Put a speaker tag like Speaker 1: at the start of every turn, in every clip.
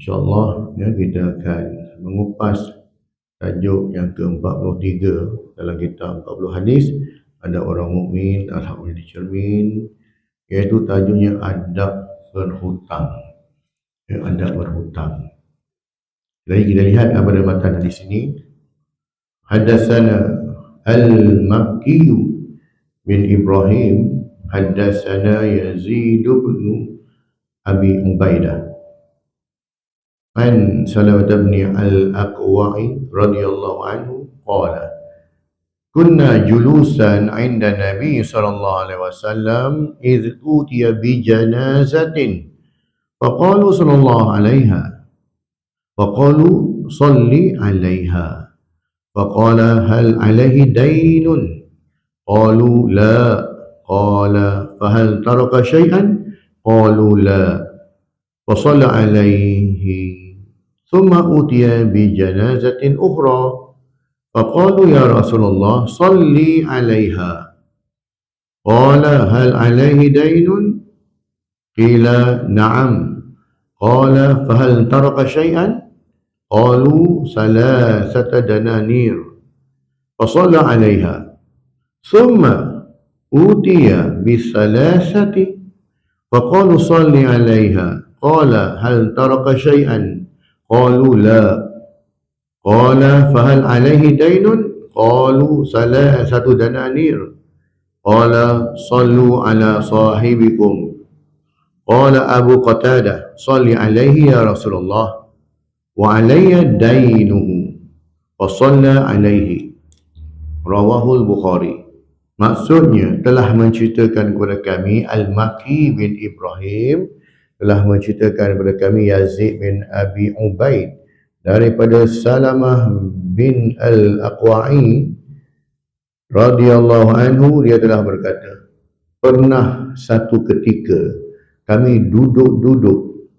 Speaker 1: InsyaAllah ya, kita akan mengupas tajuk yang ke-43 dalam kitab 40 hadis. Ada orang mukmin alhamdulillah dicermin, iaitu tajuknya adab berhutang. Ya, adab berhutang. Jadi kita lihat apa ada matan di sini. Hadatsana Al-Makki bin Ibrahim, hadatsana Yazid bin Abi Ubaidah an Salamah bin Al-Aqwa'i radhiyallahu anhu qala kunna julusan 'inda Nabi sallallahu alaihi wasallam idh utiya bi janazatin faqalu sallallahu alaiha faqalu salli 'alaiha faqala hal 'alaihi daynun qalu la qala fahal taraka syai'an qalu la فصلى عليه ثم أتي بجنازة أخرى فقالوا يا رسول الله صل عليها قال هل عليه دين قيل نعم قال فهل ترك شيئا قالوا 3 دنانير فصلى عليها ثم أتي ب3 فقالوا صل عليها قال هل ترك شيئا قالوا لا قال فهل عليه دين قالوا 3 دنانير قال صلوا على صاحبكم قال أبو قتادة صل عليه يا رسول الله وعلي دينه فصلى عليه رواه البخاري. Maksudnya telah menceritakan kepada kami Al-Makki bin Ibrahim, telah menceritakan kepada kami Yazid bin Abi Ubaid daripada Salamah bin Al-Aqwa'i radhiyallahu anhu, dia telah berkata, pernah satu ketika kami duduk-duduk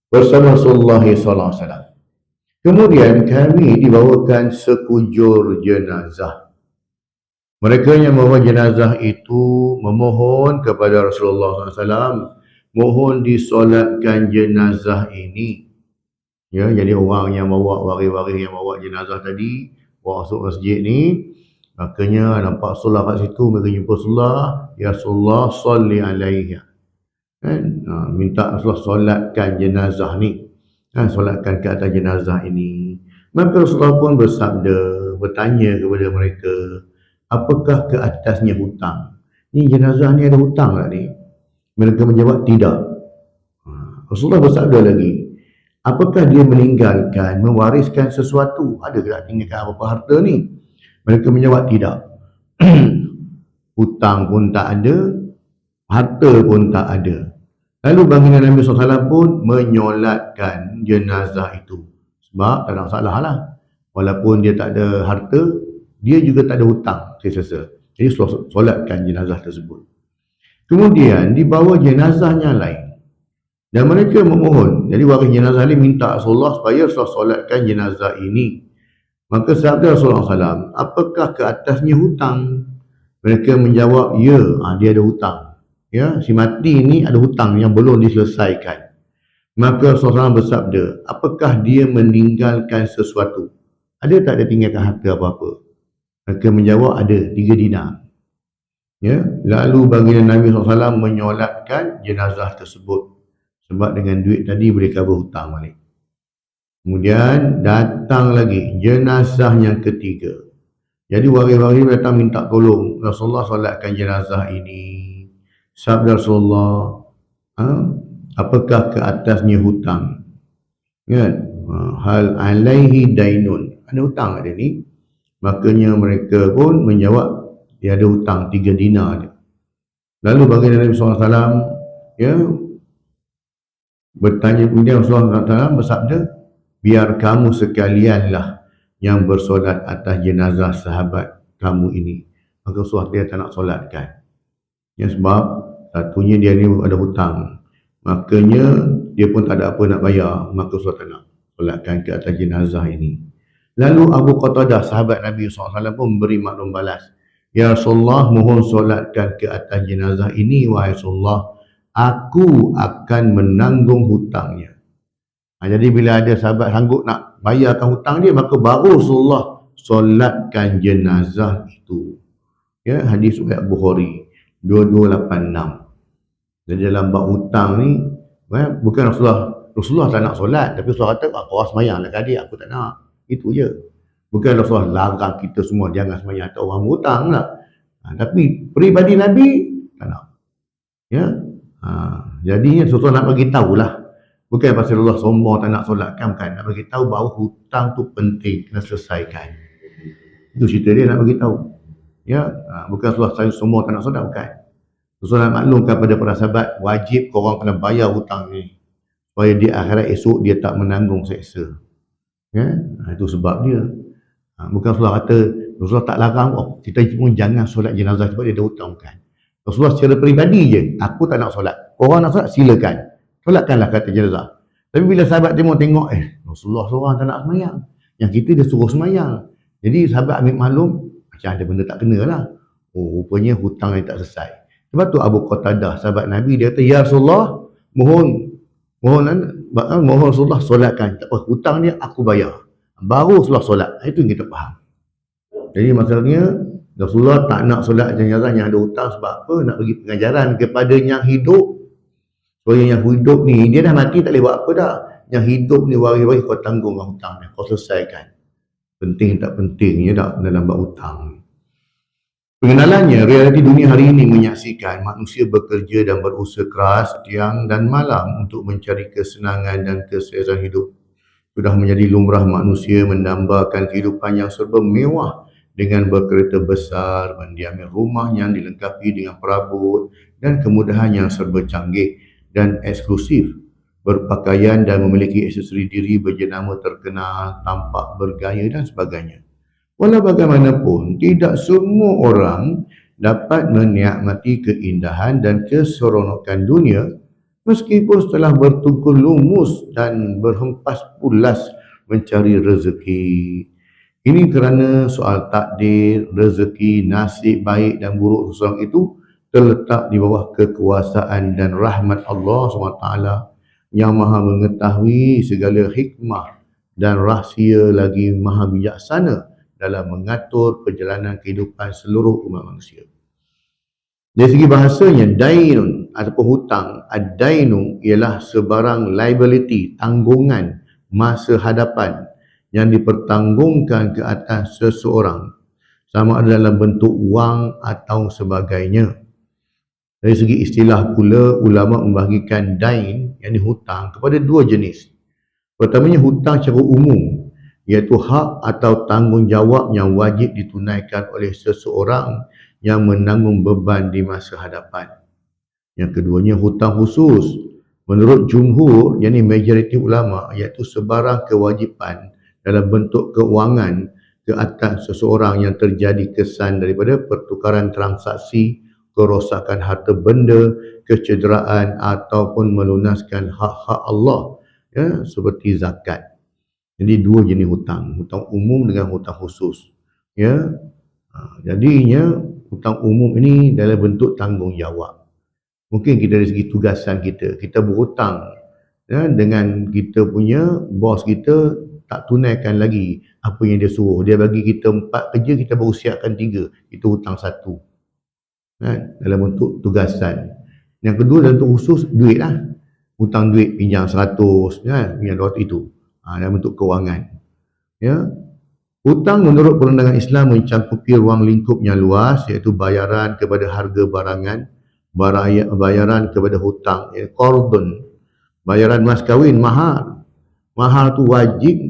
Speaker 1: bersama Rasulullah sallallahu alaihi wasallam. Kemudian kami dibawakan sekujur jenazah. Mereka yang membawa jenazah itu memohon kepada Rasulullah SAW, mohon disolatkan jenazah ini. Ya, jadi orang yang bawa, waris-waris yang bawa jenazah tadi, bawa masuk masjid ni, makanya nampak solat kat situ, mereka jumpa Rasulullah, ya Rasulullah salli alaiha. Kan? Minta Rasulullah solatkan jenazah ni. Solatkan ke atas jenazah ini. Maka Rasulullah pun bersabda, bertanya kepada mereka, apakah ke atasnya hutang? Ni jenazah ni ada hutang tak ni? Mereka menjawab tidak. Rasulullah bersabda lagi, apakah dia meninggalkan, mewariskan sesuatu? Ada ke tak tinggalkan apa-apa harta ni? Mereka menjawab tidak. Hutang pun tak ada, harta pun tak ada. Lalu baginda Nabi SAW pun menyolatkan jenazah itu. Sebab tak ada masalah lah. Walaupun dia tak ada harta, dia juga tak ada hutang, sisa-sisa. Jadi solatkan jenazah tersebut. Kemudian dibawa jenazahnya lain. Dan mereka memohon. Jadi waris jenazah ini minta Rasulullah supaya Rasulullah solatkan jenazah ini. Maka sabda Rasulullah SAW, apakah ke atasnya hutang? Mereka menjawab, ya, dia ada hutang. Ya, si mati ini ada hutang yang belum diselesaikan. Maka Rasulullah SAW bersabda, apakah dia meninggalkan sesuatu? Ada tak dia tinggalkan harta apa-apa? Mereka menjawab ada 3 dinar. Ya, lalu baginda Nabi SAW menyolatkan jenazah tersebut. Sebab dengan duit tadi boleh cover hutang balik. Kemudian datang lagi jenazah yang ketiga. Jadi waris-waris datang minta tolong Rasulullah solatkan jenazah ini. Sabda Rasulullah, apakah ke atasnya hutang? Ya, hal alaihi dainun. Ada hutang ada ni? Makanya mereka pun menjawab dia ada hutang 3 dinar dia. Lalu baginda Nabi SAW ya bertanya, kemudian Rasulullah SAW bersabda, biar kamu sekalianlah yang bersolat atas jenazah sahabat kamu ini. Maka Rasulullah dia tak nak solatkan. Ya, sebab satunya dia ni ada hutang. Makanya dia pun tak ada apa nak bayar. Maka Rasulullah tak nak solatkan ke atas jenazah ini. Lalu Abu Qatadah, sahabat Nabi SAW pun beri maklum balas. Ya Rasulullah, mohon solatkan ke atas jenazah ini, wahai Rasulullah. Aku akan menanggung hutangnya. Jadi bila ada sahabat sanggup nak bayarkan hutang dia, maka baru Rasulullah solatkan jenazah itu. Ya, hadis riwayat Bukhari 2286. Jadi dalam bab hutang ni, bukan Rasulullah tak nak solat, tapi Rasulullah kata, kau semayang lah adik, aku tak nak. Itu je. Bukan Rasulullah larang kita semua jangan semayang atau orang berhutang lah. Tapi peribadi Nabi tak nak. Ya. Jadinya Rasulullah nak bagi tahulah. Bukan pasal Allah sombong tak nak solatkan, bukan. Nak bagi tahu bahawa hutang tu penting, kena selesaikan. Itu cerita dia nak bagi tahu. Ya, bukan Rasulullah sombong tak nak solat, bukan. Rasulullah maklumkan pada para sahabat, wajib korang kena bayar hutang ni supaya di akhirat esok dia tak menanggung seksa. Ya, itu sebab dia. Bukan Rasulullah kata, Rasulullah tak larang, kita pun jangan solat jenazah sebab dia ada hutang, bukan. Rasulullah secara peribadi je, aku tak nak solat. Korang nak solat, silakan. Solatkanlah kata jenazah. Tapi bila sahabat dia mau tengok, Rasulullah seorang tak nak semayang. Yang kita dia suruh semayang. Jadi sahabat ambil maklum, macam ada benda tak kena lah. Rupanya hutang yang tak selesai. Sebab tu Abu Qatadah, sahabat Nabi, dia kata, ya Rasulullah, mohon Rasulullah solatkan. Tak apa, hutang dia aku bayar. Baru Rasulullah solat. Itu yang kita faham. Jadi maksudnya, Rasulullah tak nak solat jenazah yang ada hutang sebab apa? Nak bagi pengajaran kepada yang hidup. Supaya yang hidup ni, dia dah mati tak boleh buat apa dah. Yang hidup ni wari-wari kau tanggung hutang ni, kau selesaikan. Penting tak pentingnya tak dalam bab hutang. Pengenalannya, realiti dunia hari ini menyaksikan manusia bekerja dan berusaha keras siang dan malam untuk mencari kesenangan dan keselesaan hidup. Sudah menjadi lumrah manusia mendambakan kehidupan yang serba mewah dengan berkereta besar, mendiami rumah yang dilengkapi dengan perabot dan kemudahan yang serba canggih dan eksklusif, berpakaian dan memiliki aksesori diri berjenama terkenal, tampak bergaya dan sebagainya. Walau bagaimanapun, tidak semua orang dapat menikmati keindahan dan keseronokan dunia meskipun setelah bertukar lumus dan berhempas pulas mencari rezeki. Ini kerana soal takdir, rezeki, nasib baik dan buruk seseorang itu terletak di bawah kekuasaan dan rahmat Allah SWT yang maha mengetahui segala hikmah dan rahsia lagi maha bijaksana dalam mengatur perjalanan kehidupan seluruh umat manusia. Dari segi bahasanya, dainun ataupun hutang, ad-dainu ialah sebarang liability, tanggungan masa hadapan yang dipertanggungkan ke atas seseorang, sama ada dalam bentuk wang atau sebagainya. Dari segi istilah pula, ulama membahagikan dain, yakni hutang, kepada dua jenis. Pertamanya hutang secara umum, iaitu hak atau tanggungjawab yang wajib ditunaikan oleh seseorang yang menanggung beban di masa hadapan. Yang keduanya hutang khusus. Menurut jumhur, yakni majoriti ulama, iaitu sebarang kewajipan dalam bentuk keuangan ke atas seseorang yang terjadi kesan daripada pertukaran transaksi, kerosakan harta benda, kecederaan ataupun melunaskan hak-hak Allah, ya, seperti zakat. Jadi dua jenis hutang, hutang umum dengan hutang khusus. Ya, jadinya hutang umum ini dalam bentuk tanggungjawab. Mungkin kita dari segi tugasan kita berhutang, ya, dengan kita punya bos kita tak tunaikan lagi apa yang dia suruh. Dia bagi kita 4 kerja, kita baru siapkan 3, itu hutang 1. Dalam bentuk tugasan. Yang kedua dalam bentuk khusus, duit lah. Hutang duit, pinjam 100, pinjam 200 itu. Dalam bentuk kewangan. Ya. Hutang menurut pandangan Islam mencakupi ruang lingkup yang luas, iaitu bayaran kepada harga barangan, bayaran kepada hutang, iaitu qardun, bayaran mas kahwin, mahar. Mahar tu wajib,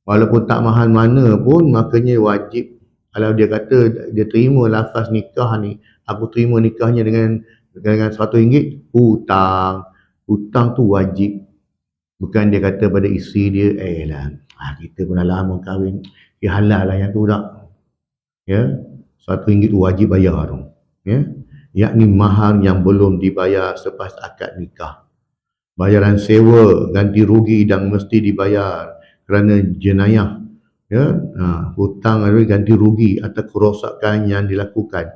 Speaker 1: walaupun tak mahal mana pun, makanya wajib. Kalau dia kata dia terima lafaz nikah ni, aku terima nikahnya dengan RM100, hutang tu wajib. Bukan dia kata pada isteri dia, kita pun dah lama kahwin, halal lah yang tu tak. Ya, RM100 tu wajib bayar tu. Ya, yakni mahar yang belum dibayar selepas akad nikah. Bayaran sewa, ganti rugi dan mesti dibayar kerana jenayah. Ya, hutang adalah ganti rugi atas kerosakan yang dilakukan.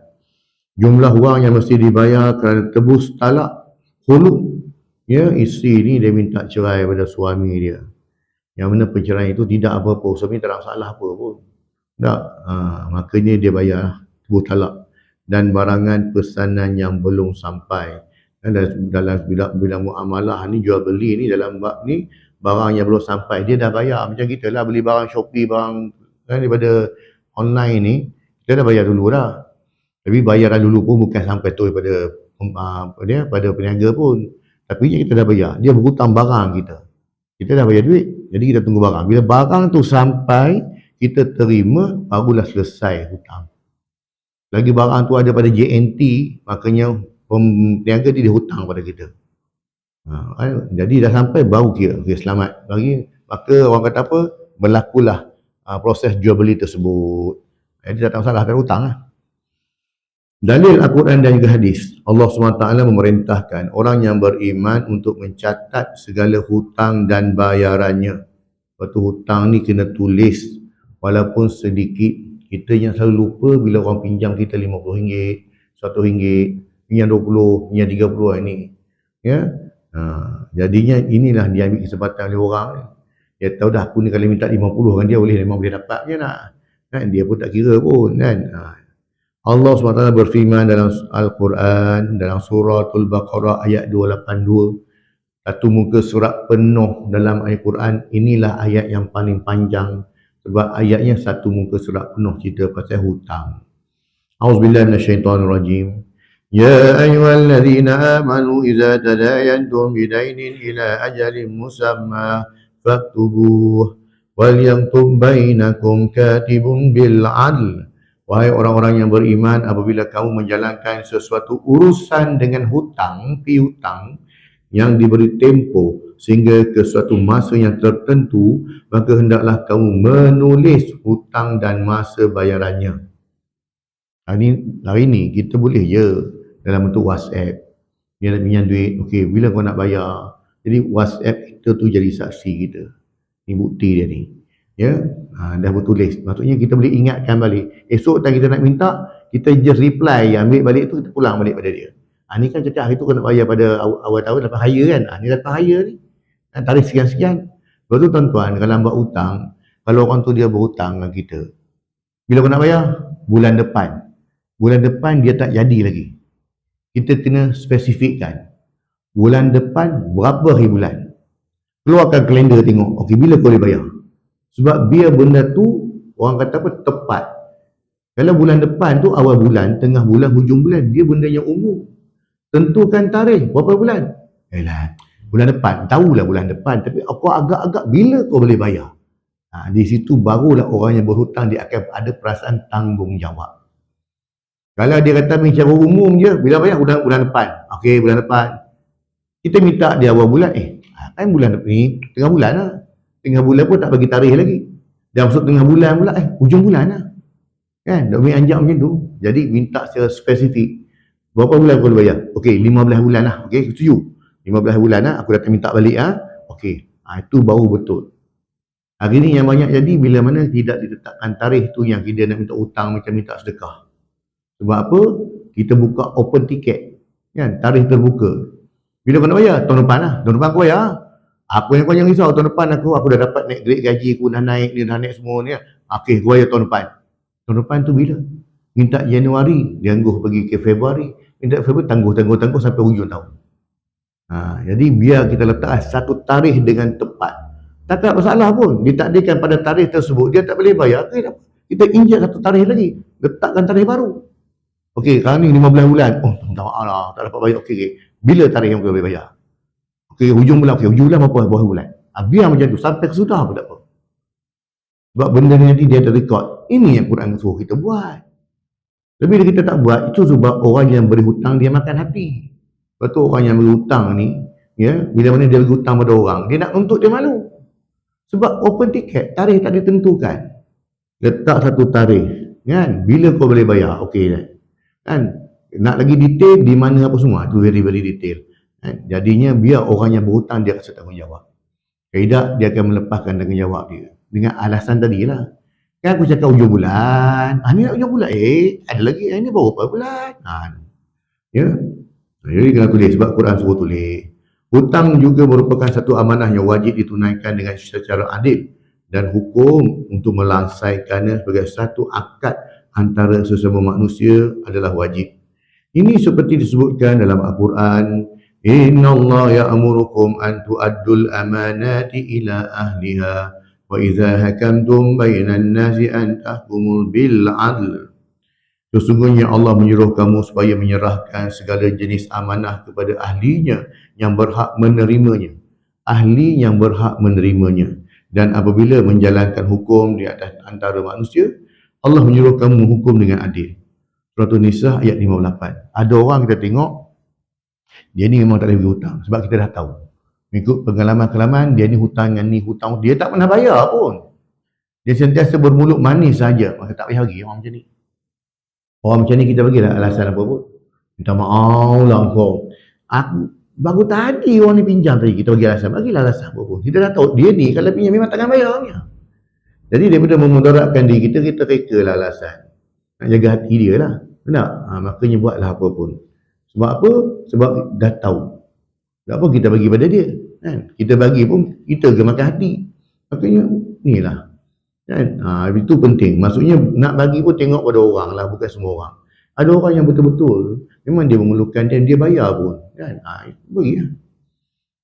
Speaker 1: Jumlah wang yang mesti dibayar kerana tebus talak, khulud, Ya, isteri ni dia minta cerai pada suami dia. Yang mana perceraian itu tidak apa-apa, suami tak ada masalah apa pun. Tak, makanya dia bayar tubuh talak. Dan barangan pesanan yang belum sampai. Dalam bidang muamalah ni, jual beli ni, dalam bab ni, barang yang belum sampai, dia dah bayar. Macam kita lah beli barang Shopee, barang daripada online ni, kita dah bayar dulu dah. Tapi bayaran dulu pun bukan sampai tu pada peniaga pun. Tapi kita dah bayar. Dia berhutang barang kita. Kita dah bayar duit. Jadi kita tunggu barang. Bila barang tu sampai, kita terima, barulah selesai hutang. Lagi barang tu ada pada JNT, makanya peniaga dia hutang pada kita. Jadi dah sampai, baru kira selamat. Maka orang kata apa? Berlakulah proses jual beli tersebut. Jadi tak ada masalah, tak ada hutang lah. Dalil Al-Quran dan juga hadis, Allah SWT memerintahkan orang yang beriman untuk mencatat segala hutang dan bayarannya. Lepas tu hutang ni kena tulis walaupun sedikit. Kita yang selalu lupa bila orang pinjam kita RM50, RM100, pinjam RM20, pinjam RM30 ni. Ya? Jadinya inilah dia ambil kesempatan oleh orang. Dia tahu dah aku ni kalau minta 50 kan dia memang boleh dapat je nak. Kan? Dia pun tak kira pun kan. Allah SWT berfirman dalam Al-Quran, dalam suratul Baqarah ayat 282, satu muka surat penuh dalam Al-Quran. Inilah ayat yang paling panjang sebab ayatnya satu muka surat penuh cerita pasal hutang. A'udzubillahi minasyaitonirrajim. Ya ayyuhalladzina amanu idza tadayantum bidainin ila ajalin musamma faktubuh wal yaktub bainakum katibun bil 'adl. Wahai orang-orang yang beriman, apabila kamu menjalankan sesuatu urusan dengan hutang, piutang yang diberi tempoh sehingga ke suatu masa yang tertentu, maka hendaklah kamu menulis hutang dan masa bayarannya. Hari ni kita boleh je dalam bentuk WhatsApp. Dia nak pinjam duit, okey, bila kau nak bayar? Jadi WhatsApp kita tu jadi saksi kita. Ni bukti dia ni. Ya, dah bertulis. Maksudnya kita boleh ingatkan balik. Esok tak kita nak minta, kita just reply, ambil balik tu, kita pulang balik pada dia. Ni kan cakap hari tu kena bayar pada awal tahun, dapat hire kan. Ni dapat hire ni. Tarikh sekian-sekian. Lepas tu tuan-tuan, kalau buat hutang, kalau orang tu dia berhutang dengan kita, bila kau nak bayar? Bulan depan. Bulan depan dia tak jadi lagi. Kita kena spesifikkan. Bulan depan berapa hari bulan? Keluarkan kalender tengok. Okey, bila kau boleh bayar? Sebab biar benda tu, orang kata apa, tepat. Kalau bulan depan tu, awal bulan, tengah bulan, hujung bulan, dia benda yang umum. Tentukan tarikh, berapa bulan? Bulan depan, tahulah bulan depan, tapi aku agak-agak bila kau boleh bayar? Di situ barulah orang yang berhutang, dia akan ada perasaan tanggungjawab. Kalau dia kata secara umum je, bila bayar? Bulan depan. Okey, bulan depan. Kita minta dia awal bulan, kan bulan ni, tengah bulan lah. Tengah bulan pun tak bagi tarikh lagi. Dah masuk tengah bulan pula, hujung bulan lah. Kan? Dah ambil anjak macam tu. Jadi minta secara spesifik. Berapa bulan kau boleh bayar? Okey, 15 bulan lah. Okey, setuju. 15 bulan lah, aku datang minta balik lah. Okey, itu baru betul. Hari ni yang banyak jadi bila mana tidak ditetapkan tarikh tu yang kita nak minta hutang macam minta sedekah. Sebab apa? Kita buka open ticket. Kan? Tarikh terbuka. Bila kau nak bayar? Tahun depan lah. Tahun depan kau bayar. Apa yang kau jangan risau, tahun depan aku dah dapat naik grade gaji, aku dah naik ni, dah naik semua ni. Okey, gua bayar tahun depan. Tahun depan tu bila? Minta Januari, diangguh pergi ke Februari. Minta Februari, tangguh sampai hujung tahun. Jadi biar kita letak satu tarikh dengan tepat. Tak ada masalah pun. Ditakdirkan pada tarikh tersebut, dia tak boleh bayar. Okay, kita injak satu tarikh lagi. Letakkan tarikh baru. Okey, sekarang ni 15 bulan. Tak dapat bayar. Okey. Bila tarikh yang kita boleh bayar? Okey, hujung bulan. Okey, hujung bulan berapa bulan? Biar macam tu. Sampai kesudah pun tak apa. Sebab benda ni nanti dia ada record. Ini yang Quran suruh kita buat. Lebih kita tak buat, itu sebab orang yang beri hutang dia makan hati. Lepas tu orang yang beri hutang ni, ya, bila mana dia beri hutang pada orang, dia nak nuntut dia malu. Sebab open ticket, tarikh tak ditentukan. Letak satu tarikh, kan? Bila kau boleh bayar? Okey kan? Nak lagi detail di mana apa semua, itu very detail. Kan? Jadinya biar orang yang berhutang dia rasa tanggungjawab. Tidak, dia akan melepaskan tanggungjawab dia dengan alasan tadilah. Kan aku cakap hujung bulan. Ni nak hujung bulan. Ada lagi. Ini baru berapa bulan? Ya. Jadi kena tulis sebab Quran suruh tulis. Hutang juga merupakan satu amanah yang wajib ditunaikan dengan secara adil, dan hukum untuk melaksaikannya sebagai satu akad antara sesama manusia adalah wajib. Ini seperti disebutkan dalam Al-Quran, Inna Allah ya'murukum an tu'addul amanati ila ahliha wa idza hakamtum bainan nasi an tahkumul bil 'adl. Sesungguhnya Allah menyuruh kamu supaya menyerahkan segala jenis amanah kepada ahlinya yang berhak menerimanya. Ahli yang berhak menerimanya. Dan apabila menjalankan hukum di atas antara manusia, Allah menyuruh kamu menghukum dengan adil. Surah An-Nisa ayat 58. Ada orang kita tengok, dia ni memang tak boleh hutang. Sebab kita dah tahu. Mengikut pengalaman-pengalaman, dia ni hutang dengan ni, hutang. Dia tak pernah bayar pun. Dia sentiasa bermulut manis saja. Maka tak payah bagi orang macam ni. Orang macam ni kita bagilah alasan apa pun. Minta maaf lah kau. Aku, baru tadi orang ni pinjam tadi. Kita bagi alasan. Bagilah alasan apa pun. Kita dah tahu dia ni kalau pinjam memang takkan bayarnya. Jadi daripada memudaratkan diri kita, kita reka lah alasan. Nak jaga hati dia lah. Benar? Makanya buatlah apa pun. Sebab apa? Sebab dah tahu. Sebab apa kita bagi pada dia? Kan? Kita bagi pun, kita ke makan hati. Makanya, ni lah. Kan? Itu penting. Maksudnya, nak bagi pun tengok pada orang lah, bukan semua orang. Ada orang yang betul-betul, memang dia memerlukan dan dia bayar pun. Kan? Bagi lah.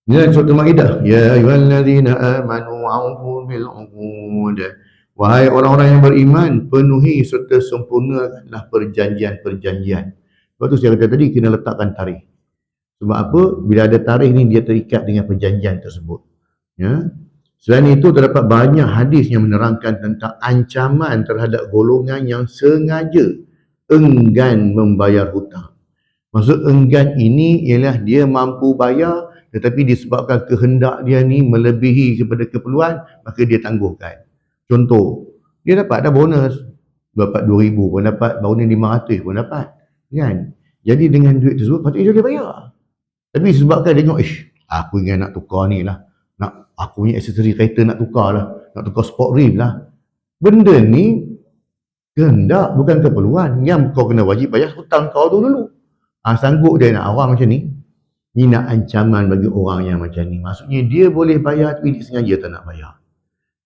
Speaker 1: Ini adalah surat Al-Ma'idah. Ya ayyuhallazina amanu awfu bil 'uqud. Wahai orang-orang yang beriman, penuhi serta sempurnakanlah perjanjian-perjanjian. Sebab tu saya kata tadi, kena letakkan tarikh. Sebab apa? Bila ada tarikh ni, dia terikat dengan perjanjian tersebut. Ya. Selain itu, terdapat banyak hadis yang menerangkan tentang ancaman terhadap golongan yang sengaja enggan membayar hutang. Maksud enggan ini ialah dia mampu bayar, tetapi disebabkan kehendak dia ni melebihi kepada keperluan, maka dia tangguhkan. Contoh, dia dapat dah bonus, dapat 2,000 pun dapat, bonus 500 pun dapat. Kan? Jadi dengan duit tersebut, patutnya dia bayar. Tapi sebabkan dia tengok, aku ingat nak tukar ni lah. Aku punya aksesori kereta nak tukar lah. Nak tukar sport rim lah. Benda ni, kehendak bukan keperluan. Yang kau kena wajib bayar hutang kau tu dulu. Sanggup dia nak orang macam ni. Ni nak ancaman bagi orang yang macam ni. Maksudnya dia boleh bayar tapi dia sengaja tak nak bayar.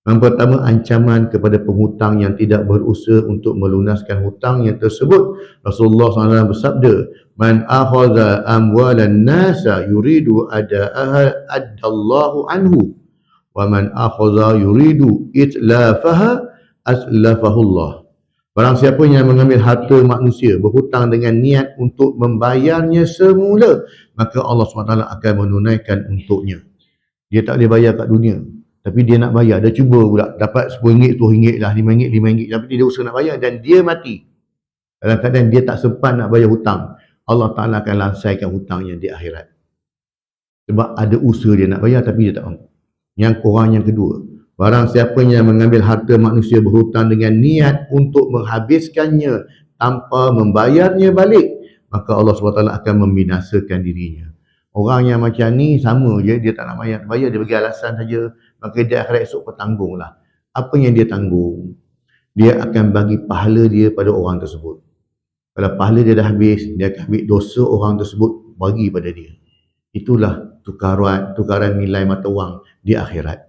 Speaker 1: Yang pertama, ancaman kepada penghutang yang tidak berusaha untuk melunaskan hutang yang tersebut. Rasulullah SAW bersabda, Man akhadha amwalan nasa yuridu ada'aha addallahu anhu. Wa man akhadha yuridu itlafaha aslafahullah. Barang siapa yang mengambil harta manusia berhutang dengan niat untuk membayarnya semula, maka Allah SWT akan menunaikan untuknya. Dia tak boleh bayar kat dunia, tapi dia nak bayar, dia cuba pula dapat RM10, RM10 lah, RM5, RM5, tapi dia usaha nak bayar dan dia mati. Dalam keadaan dia tak sempat nak bayar hutang, Allah Ta'ala akan lansaikan hutangnya di akhirat. Sebab ada usaha dia nak bayar tapi dia tak mampu. Yang kurang yang kedua, barang siapa yang mengambil harta manusia berhutang dengan niat untuk menghabiskannya tanpa membayarnya balik, maka Allah SWT akan membinasakan dirinya. Orang yang macam ni sama je, dia tak nak bayar, dia bagi alasan saja, maka dia akhirat esok bertanggunglah. Apa yang dia tanggung? Dia akan bagi pahala dia pada orang tersebut. Kalau pahala dia dah habis, dia akan ambil dosa orang tersebut bagi pada dia. Itulah tukaran nilai mata wang di akhirat.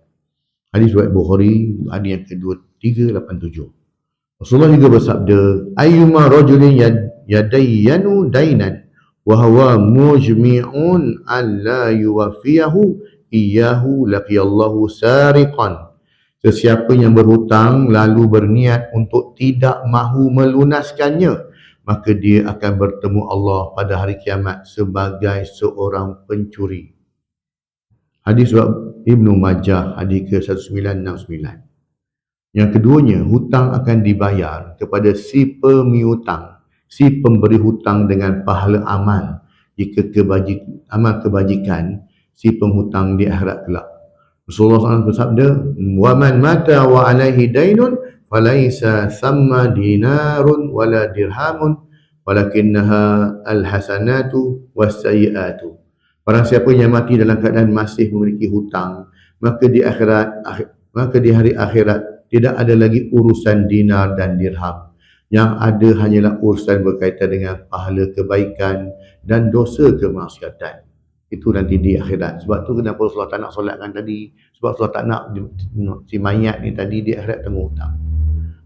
Speaker 1: Hadis riwayat Bukhari, hadis yang kedua 387. Rasulullah juga bersabda, ayyuma rajulin yadayyanu dainan wa huwa mujmi'un alla yuwafiyahu iyyahu laqiyallahu sariqan. Sesiapa yang berhutang lalu berniat untuk tidak mahu melunaskannya, maka dia akan bertemu Allah pada hari kiamat sebagai seorang pencuri. Hadis Ibnu Majah, hadis ke-1969. Yang keduanya, hutang akan dibayar kepada si pemiutang, si pemberi hutang dengan pahala amal jika amal kebajikan si penghutang di akhirat kelak. Rasulullah SAW bersabda, "Wa man mata wa alaihi dainun falaisa samma dinarun wala dirhamun walakinnaha alhasanatu wassayiatu." Barang siapa yang mati dalam keadaan masih memiliki hutang, maka di hari akhirat tidak ada lagi urusan dinar dan dirham. Yang ada hanyalah urusan berkaitan dengan pahala kebaikan dan dosa kemaksiatan. Itu nanti di akhirat. Sebab tu kenapa Rasulullah tak nak solatkan tadi. Sebab Rasulullah tak nak si mayat ni tadi di akhirat tanggung hutang.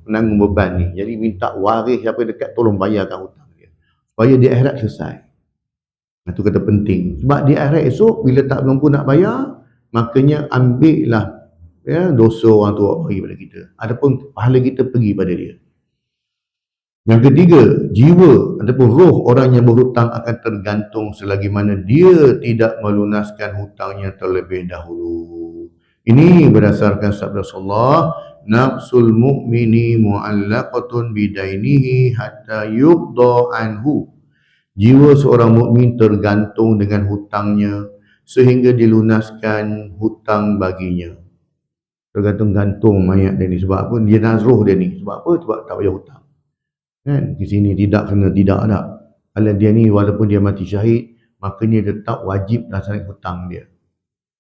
Speaker 1: Menanggung beban ni. Jadi minta waris siapa dekat tolong bayarkan hutang dia. Supaya di akhirat selesai. Itu kata penting. Sebab di akhirat esok bila tak mampu nak bayar, makanya ambillah dosa orang tua bagi pada kita. Adapun pahala kita pergi pada dia. Yang ketiga, jiwa ataupun roh orang yang berhutang akan tergantung selagi mana dia tidak melunaskan hutangnya terlebih dahulu. Ini berdasarkan sabda Rasulullah, nafsul mu'mini mu'allaqatun bidainihi hatta yuqda anhu. Jiwa seorang mukmin tergantung dengan hutangnya sehingga dilunaskan hutang baginya. Tergantung-gantung mayat dia ni. Sebab apa? Dia nazruh dia ni. Sebab apa? Sebab tak payah hutang. Kan? Di sini tidak kena tidak ada. Kalau dia ni walaupun dia mati syahid, makanya dia tetap wajib laksanakan hutang dia.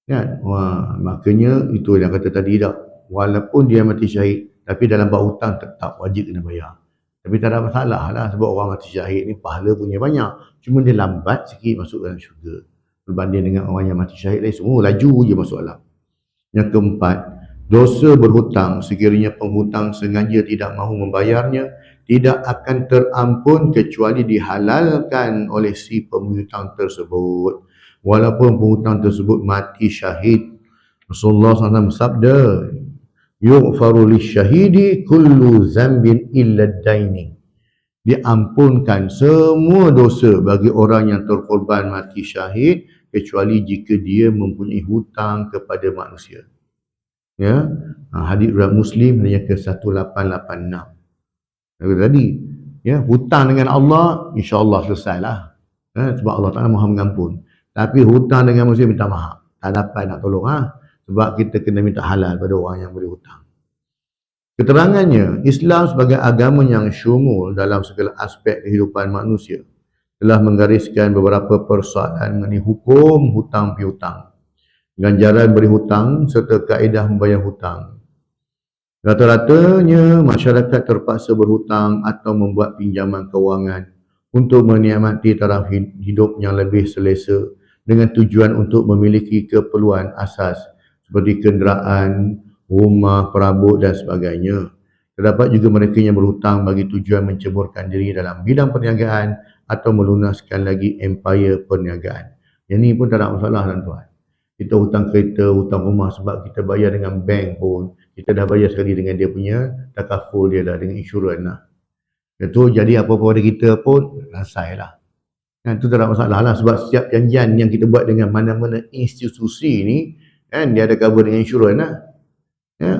Speaker 1: Kan? Wah, makanya itu yang kata tadi tak. Walaupun dia mati syahid, tapi dalam bab hutang tetap wajib kena bayar. Tapi tak ada masalah lah sebab orang mati syahid ni pahala punya banyak. Cuma dia lambat sikit masuk dalam syurga. Berbanding dengan orang yang mati syahid lain, semua laju je masuk alam. Yang keempat, dosa berhutang sekiranya penghutang sengaja tidak mahu membayarnya, tidak akan terampun kecuali dihalalkan oleh si penghutang tersebut. Walaupun penghutang tersebut mati syahid. Rasulullah SAW bersabda, yughfaru lisyahidi kullu zambin illa daini. Diampunkan semua dosa bagi orang yang terkorban mati syahid kecuali jika dia mempunyai hutang kepada manusia. Ya, hadis riwayat Muslim hanya ke 1886. Tadi, ya, hutang dengan Allah insya-Allah selesailah. Sebab Allah Taala Maha mengampun. Tapi hutang dengan manusia minta maaf. Tak dapat nak tolong sebab kita kena minta halal pada orang yang boleh hutang. Keterangannya, Islam sebagai agama yang syumul dalam segala aspek kehidupan manusia telah menggariskan beberapa persoalan mengenai hukum hutang piutang, ganjaran beri hutang serta kaedah membayar hutang. Rata-ratanya masyarakat terpaksa berhutang atau membuat pinjaman kewangan untuk menikmati taraf hidup yang lebih selesa dengan tujuan untuk memiliki keperluan asas seperti kenderaan, rumah, perabot dan sebagainya. Terdapat juga mereka yang berhutang bagi tujuan menceburkan diri dalam bidang perniagaan atau melunaskan lagi empayar perniagaan. Yang ni pun tak ada masalah tuan-tuan. Kita hutang kereta, hutang rumah sebab kita bayar dengan bank pun, kita dah bayar sekali dengan dia punya takaful dia dah, dengan insurans lah. Itu jadi apa-apa pada kita pun selesai lah. Itu tak ada masalah lah sebab setiap janjian yang kita buat dengan mana-mana institusi ni kan dia ada cover dengan insurans lah. Ya,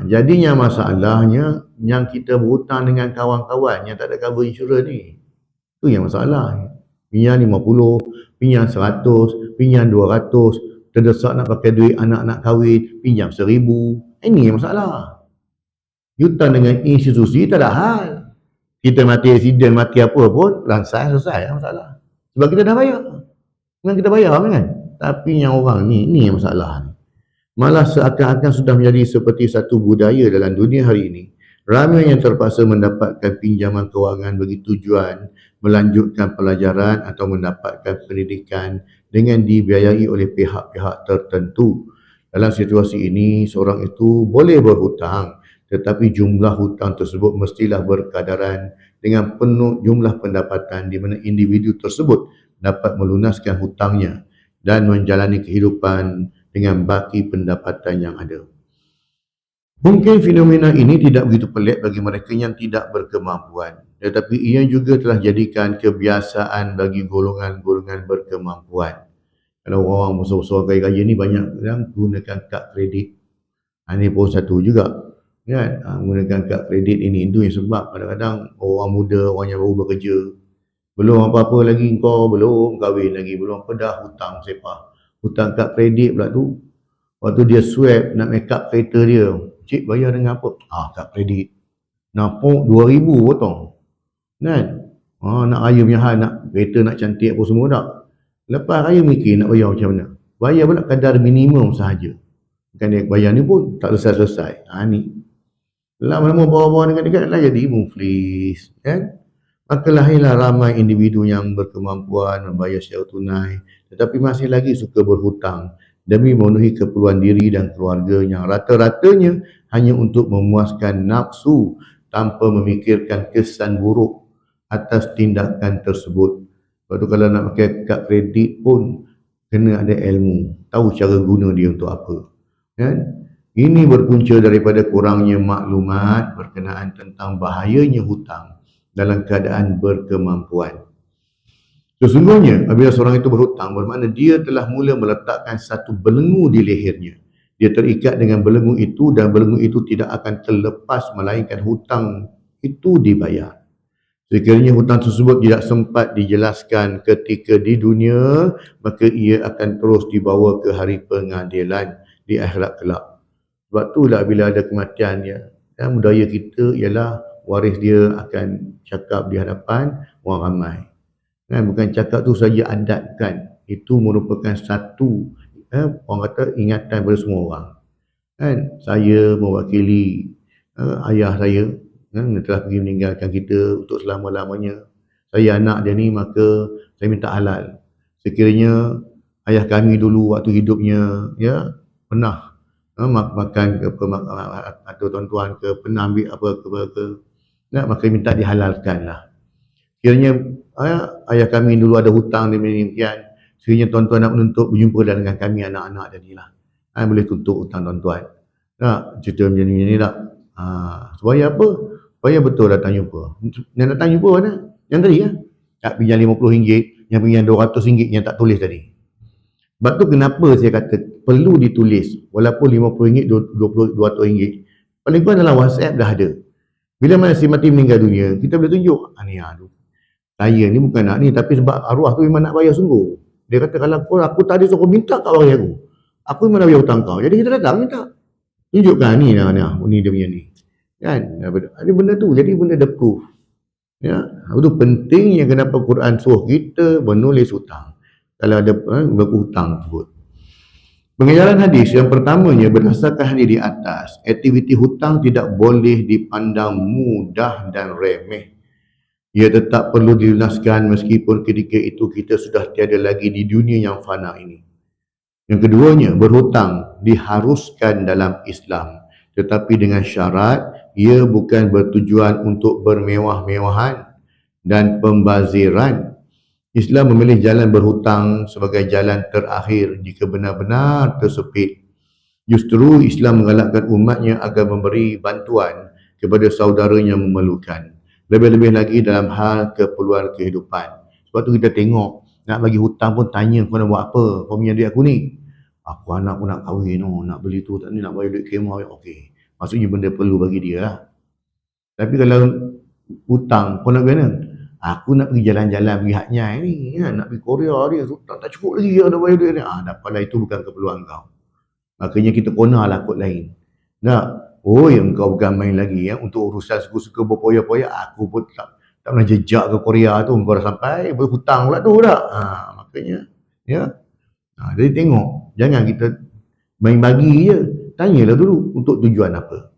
Speaker 1: jadinya masalahnya yang kita berhutang dengan kawan-kawan yang tak ada cover insurans ni. Itu yang masalah. Pinjam 50, pinjam 100, pinjam 200, terdesak nak pakai duit anak nak kahwin, pinjam 1000. Ini yang masalah. Hutang dengan institusi tak ada hal. Kita mati accident, mati apa pun, selesai masalah. Sebab kita dah bayar. Memang kita bayar kan? Tapi yang orang ni yang masalah. Malah seakan-akan sudah menjadi seperti satu budaya dalam dunia hari ini. Ramai yang terpaksa mendapatkan pinjaman kewangan bagi tujuan melanjutkan pelajaran atau mendapatkan pendidikan dengan dibiayai oleh pihak-pihak tertentu. Dalam situasi ini, seorang itu boleh berhutang, tetapi jumlah hutang tersebut mestilah berkadaran dengan penuh jumlah pendapatan di mana individu tersebut dapat melunaskan hutangnya dan menjalani kehidupan dengan baki pendapatan yang ada. Mungkin fenomena ini tidak begitu pelik bagi mereka yang tidak berkemampuan, tetapi ia juga telah jadikan kebiasaan bagi golongan-golongan berkemampuan. Kalau orang besar-besar kaya-kaya ni banyak yang gunakan kad kredit. Ini pun satu juga. Kan? Menggunakan kad kredit ini. Itu yang sebab kadang-kadang orang muda, orang yang baru bekerja, belum apa-apa lagi kau, belum kahwin lagi, belum apa dah hutang sepah. Hutang kad kredit pula tu. Waktu dia swipe nak make up kereta dia, cik bayar dengan apa? Kad kredit. Napuk 2000 potong. Kan? Nak raya punya hal, nak kereta nak cantik apa semua tak. Lepas raya mikir nak bayar macam mana. Bayar pula kadar minimum sahaja. Bukan dia bayar ni pun tak selesai-selesai. Ni. Lama-lama bawa-bawa dengan lah jadi muflis. Kan? Maka lahirlah ramai individu yang berkemampuan membayar secara tunai tetapi masih lagi suka berhutang demi memenuhi keperluan diri dan keluarga yang rata-ratanya hanya untuk memuaskan nafsu tanpa memikirkan kesan buruk atas tindakan tersebut. Sebab tu kalau nak pakai kad kredit pun kena ada ilmu, tahu cara guna dia untuk apa. Kan? Ini berpunca daripada kurangnya maklumat berkenaan tentang bahayanya hutang dalam keadaan berkemampuan. Sesungguhnya, apabila seorang itu berhutang, bermakna dia telah mula meletakkan satu belenggu di lehernya. Dia terikat dengan belenggu itu dan belenggu itu tidak akan terlepas melainkan hutang itu dibayar. Sekiranya hutang tersebut tidak sempat dijelaskan ketika di dunia, maka ia akan terus dibawa ke hari pengadilan di akhirat kelak. Sebab itulah bila ada kematian dia, budaya kita ialah waris dia akan cakap di hadapan orang ramai. Kan, bukan cakap tu saja adat kan, itu merupakan satu orang kata ingatan pada semua orang. Kan, saya mewakili ayah saya yang telah pergi meninggalkan kita untuk selama-lamanya. Saya anak dia ni, maka saya minta halal. Sekiranya ayah kami dulu waktu hidupnya pernah makan ke atau tuan-tuan ke pernah ambil apa ke maka minta dihalalkan lah. Sekiranya ayah kami dulu ada hutang demikian, sekiranya tuan-tuan nak menuntut berjumpa dengan kami anak-anak jadi lah, boleh tuntut hutang tuan-tuan. Cerita macam ni tak? Supaya apa? Supaya betul datang jumpa. Yang datang jumpa mana? Yang tadi tak pinjam RM50, yang pinjam RM200 yang tak tulis tadi. Sebab tu kenapa saya kata perlu ditulis, walaupun RM50, RM200, paling kurang dalam WhatsApp dah ada. Bila mana si mati meninggal dunia, kita boleh tunjuk, saya ni bukan nak ni, tapi sebab arwah tu memang nak bayar sungguh. Dia kata kalau aku tadi suruh minta kau bagi aku memang nak bayar hutang kau. Jadi kita datang minta. Tunjukkan ni dia punya ni. Kan? Ada benda tu, jadi benda ada proof. Itu pentingnya kenapa Quran suruh kita menulis hutang. Kalau ada berhutang tersebut. Pengajaran hadis yang pertamanya berdasarkan hadis di atas, aktiviti hutang tidak boleh dipandang mudah dan remeh. Ia tetap perlu dilunaskan meskipun ketika itu kita sudah tiada lagi di dunia yang fana ini. Yang keduanya, berhutang diharuskan dalam Islam, tetapi dengan syarat ia bukan bertujuan untuk bermewah-mewahan dan pembaziran. Islam memilih jalan berhutang sebagai jalan terakhir jika benar-benar tersepit. Justru Islam menggalakkan umatnya agar memberi bantuan kepada saudara yang memerlukan. Lebih-lebih lagi dalam hal keperluan kehidupan. Sebab tu kita tengok, nak bagi hutang pun tanya kau nak buat apa, kau punya duit aku ni. Aku anak pun nak kahwin, nak beli tu, tak ni nak bayar duit kemah, okey. Maksudnya benda perlu bagi dia lah. Tapi kalau hutang, kau nak pergi mana? Aku nak pergi jalan-jalan, pergi Hatnyai ni, nak pergi Korea dia, hutang tak cukup lagi, nak bayar duit ni. Dapatlah itu bukan keperluan kau. Makanya kita konalah kod lain. Yang kau bukan main lagi untuk urusan suka-suka berpoya-poya, aku pun tak pernah jejak ke Korea tu, kau dah sampai berhutang pula tu dah. Makanya jadi tengok, jangan kita main bagi je, tanyalah dulu untuk tujuan apa.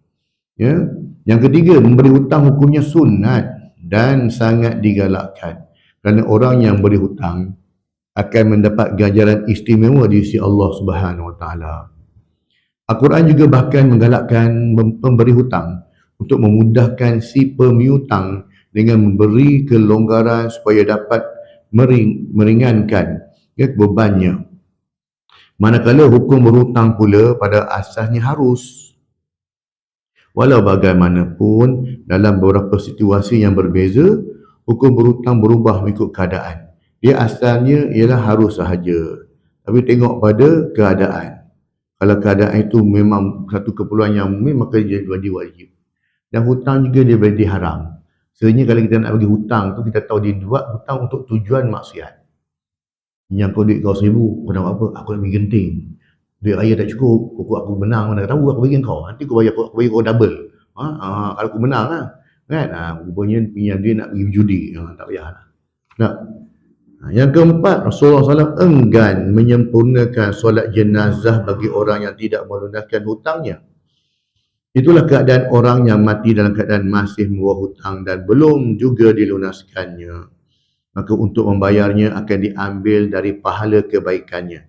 Speaker 1: Yang ketiga, memberi hutang hukumnya sunat dan sangat digalakkan, kerana orang yang beri hutang akan mendapat ganjaran istimewa di sisi Allah Subhanahu Wa Taala. Al-Quran juga bahkan menggalakkan pemberi hutang untuk memudahkan si pemiutang dengan memberi kelonggaran supaya dapat meringankan bebannya. Manakala hukum berhutang pula pada asasnya harus. Walau bagaimanapun, dalam beberapa situasi yang berbeza, hukum berhutang berubah mengikut keadaan. Dia asalnya ialah harus sahaja, tapi tengok pada keadaan. Kalau keadaan itu memang satu keperluan yang umum, maka dia jadi wajib. Dan hutang juga dia boleh diharam. Sebenarnya kalau kita nak bagi hutang tu, kita tahu dia buat hutang untuk tujuan maksiat. Yang kau duit kau 1,000, kau nak apa? Aku nak bagi genting. Duit raya tak cukup, aku menang, mana tahu aku bagi kau. Nanti aku bagi kau double. Kalau aku menang lah. Kan? Rupanya pinjam duit nak pergi judi. Tak payah lah. Yang keempat, Rasulullah SAW enggan menyempurnakan solat jenazah bagi orang yang tidak melunaskan hutangnya. Itulah keadaan orang yang mati dalam keadaan masih membawa hutang dan belum juga dilunaskannya. maka untuk membayarnya akan diambil dari pahala kebaikannya.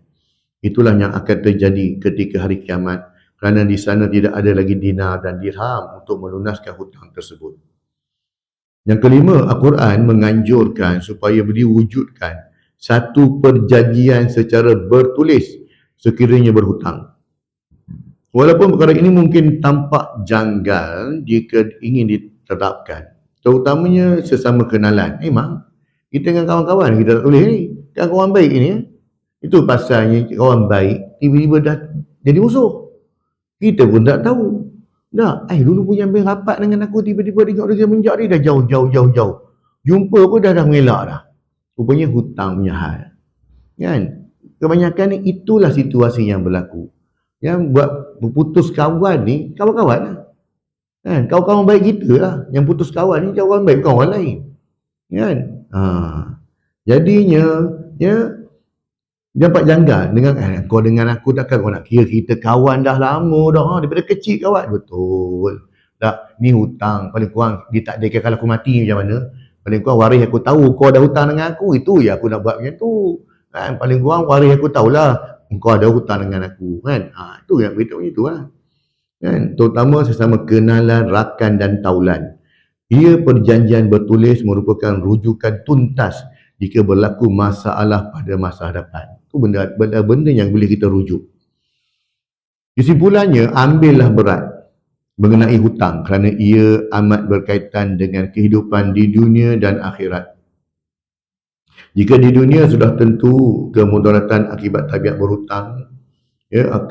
Speaker 1: Itulah yang akan terjadi ketika hari kiamat, kerana di sana tidak ada lagi dinar dan dirham untuk melunaskan hutang tersebut. Yang kelima, Al-Quran menganjurkan supaya diwujudkan satu perjanjian secara bertulis sekiranya berhutang. Walaupun perkara ini mungkin tampak janggal jika ingin ditetapkan, terutamanya sesama kenalan. Memang kita dengan kawan-kawan kita tak boleh ni, kan kawan baik ini ya. Itu pasalnya kawan baik tiba-tiba dah jadi musuh. Kita pun tak tahu. Dah, dulu punya ambil rapat dengan aku, tiba-tiba tengok dia menjak dia dah jauh. Jumpa pun dah mengelak dah. Rupanya hutang punya hal. Kan? Kebanyakan ni itulah situasi yang berlaku. Yang buat berputus kawan ni, kawan-kawan lah. Kan? Kawan-kawan baik kita lah. Yang putus kawan ni, kawan baik bukan orang lain. Kan? Jadinya, ya, nampak janggal dengan kau dengan aku, takkan kau nak kira kita kawan dah lama dah, daripada kecil kawan. Betul. Tak, ni hutang. Paling kurang dia tak ada kalau aku mati macam mana. Paling kurang waris aku tahu kau ada hutang dengan aku. Itu ya aku nak buat macam tu. Kan? Paling kurang waris aku tahulah kau ada hutang dengan aku. Kan? Itu yang beritahu macam tu lah. Kan? Terutama sesama kenalan, rakan dan taulan. Ia perjanjian bertulis merupakan rujukan tuntas jika berlaku masalah pada masa hadapan. Itu benda yang boleh kita rujuk. Kesimpulannya, ambillah berat mengenai hutang kerana ia amat berkaitan dengan kehidupan di dunia dan akhirat. Jika di dunia sudah tentu kemudaratan akibat tabiat berhutang, akan